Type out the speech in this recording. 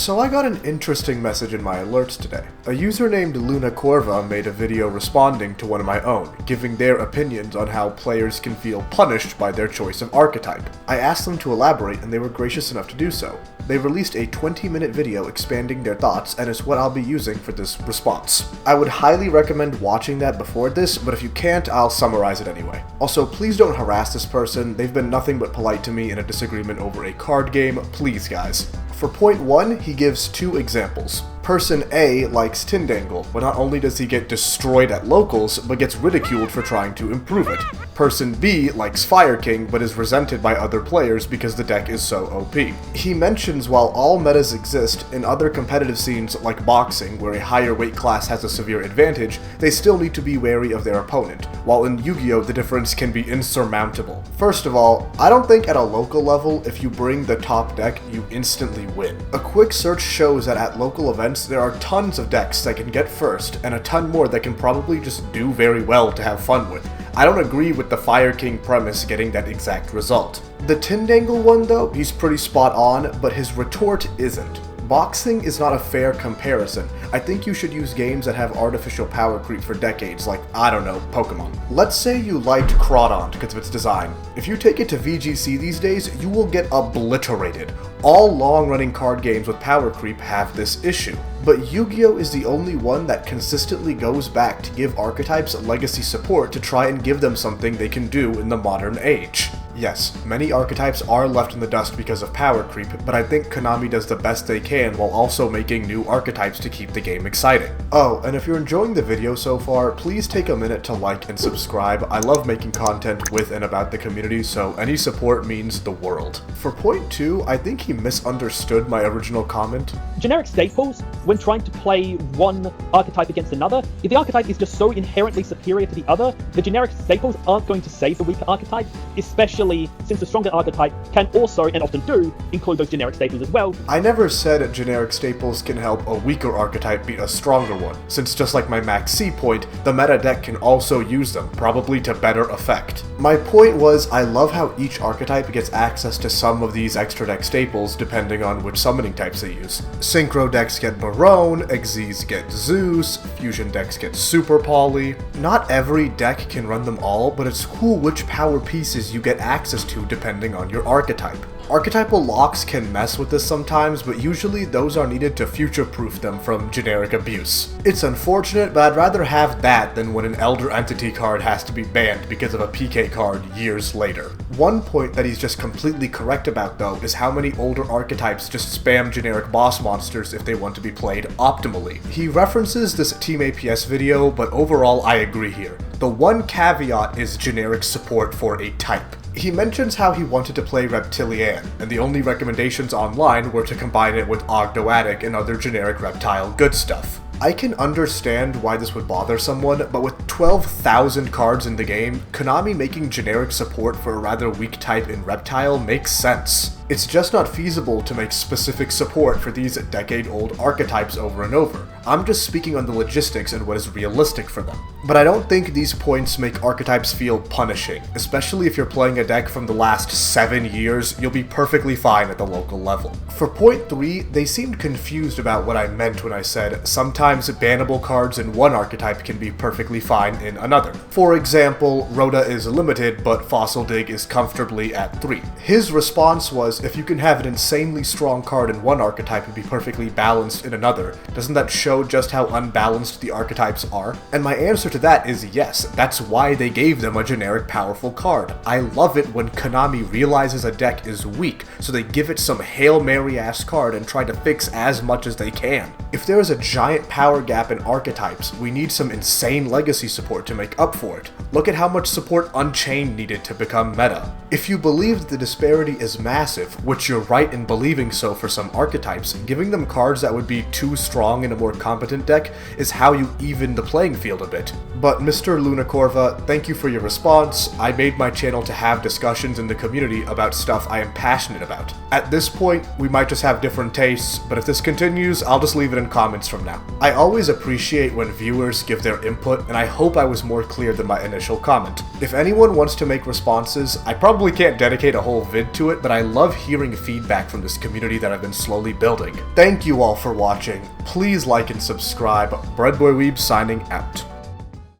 So I got an interesting message in my alerts today. A user named Luna Corva made a video responding to one of my own, giving their opinions on how players can feel punished by their choice of archetype. I asked them to elaborate and they were gracious enough to do so. They released a 20-minute video expanding their thoughts, and it's what I'll be using for this response. I would highly recommend watching that before this, but if you can't, I'll summarize it anyway. Also, please don't harass this person. They've been nothing but polite to me in a disagreement over a card game. Please, guys. For point 1, he gives 2 examples. Person A likes Tindangle, but not only does he get destroyed at locals, but gets ridiculed for trying to improve it. Person B likes Fire King, but is resented by other players because the deck is so OP. He mentions while all metas exist, in other competitive scenes like boxing, where a higher weight class has a severe advantage, they still need to be wary of their opponent, while in Yu-Gi-Oh! The difference can be insurmountable. First of all, I don't think at a local level, if you bring the top deck, you instantly win. A quick search shows that at local events, there are tons of decks that can get first, and a ton more that can probably just do very well to have fun with. I don't agree with the Fire King premise getting that exact result. The Tindangle one though, he's pretty spot on, but his retort isn't. Boxing is not a fair comparison. I think you should use games that have artificial power creep for decades, like, I don't know, Pokemon. Let's say you liked Crawdon because of its design. If you take it to VGC these days, you will get obliterated. All long-running card games with power creep have this issue. But Yu-Gi-Oh! Is the only one that consistently goes back to give archetypes legacy support to try and give them something they can do in the modern age. Yes, many archetypes are left in the dust because of power creep, but I think Konami does the best they can while also making new archetypes to keep the game exciting. Oh, and if you're enjoying the video so far, please take a minute to like and subscribe. I love making content with and about the community, so any support means the world. For point 2, I think he misunderstood my original comment. Generic staples, when trying to play one archetype against another, if the archetype is just so inherently superior to the other, the generic staples aren't going to save the weaker archetype, especially since the stronger archetype can also, and often do, include those generic staples as well. I never said generic staples can help a weaker archetype beat a stronger one, since just like my Max C point, the meta deck can also use them, probably to better effect. My point was, I love how each archetype gets access to some of these extra deck staples depending on which summoning types they use. Synchro decks get Barone, Xyz get Zeus, Fusion decks get Super Poly. Not every deck can run them all, but it's cool which power pieces you get access to depending on your archetype. Archetypal locks can mess with this sometimes, but usually those are needed to future-proof them from generic abuse. It's unfortunate, but I'd rather have that than when an Elder Entity card has to be banned because of a PK card years later. One point that he's just completely correct about though is how many older archetypes just spam generic boss monsters if they want to be played optimally. He references this Team APS video, but overall I agree here. The one caveat is generic support for a type. He mentions how he wanted to play Reptilian, and the only recommendations online were to combine it with Ogdoadic and other generic reptile good stuff. I can understand why this would bother someone, but with 12,000 cards in the game, Konami making generic support for a rather weak type in Reptile makes sense. It's just not feasible to make specific support for these decade-old archetypes over and over. I'm just speaking on the logistics and what is realistic for them. But I don't think these points make archetypes feel punishing, especially if you're playing a deck from the last 7 years, you'll be perfectly fine at the local level. For point 3, they seemed confused about what I meant when I said sometimes bannable cards in one archetype can be perfectly fine in another. For example, Rhoda is limited, but Fossil Dig is comfortably at 3. His response was, if you can have an insanely strong card in one archetype and be perfectly balanced in another, doesn't that show just how unbalanced the archetypes are? And my answer to that is yes, that's why they gave them a generic powerful card. I love it when Konami realizes a deck is weak, so they give it some Hail Mary ass card and try to fix as much as they can. If there is a giant power gap in archetypes, we need some insane legacy support to make up for it. Look at how much support Unchained needed to become meta. If you believe that the disparity is massive, which you're right in believing so for some archetypes, giving them cards that would be too strong in a more competent deck is how you even the playing field a bit. But Mr. Luna Corva, thank you for your response. I made my channel to have discussions in the community about stuff I am passionate about. At this point, we might just have different tastes, but if this continues, I'll just leave it in comments from now. I always appreciate when viewers give their input, and I hope I was more clear than my initial comment. If anyone wants to make responses, I probably can't dedicate a whole vid to it, but I love hearing feedback from this community that I've been slowly building. Thank you all for watching. Please like and subscribe. Breadboy Weeb signing out.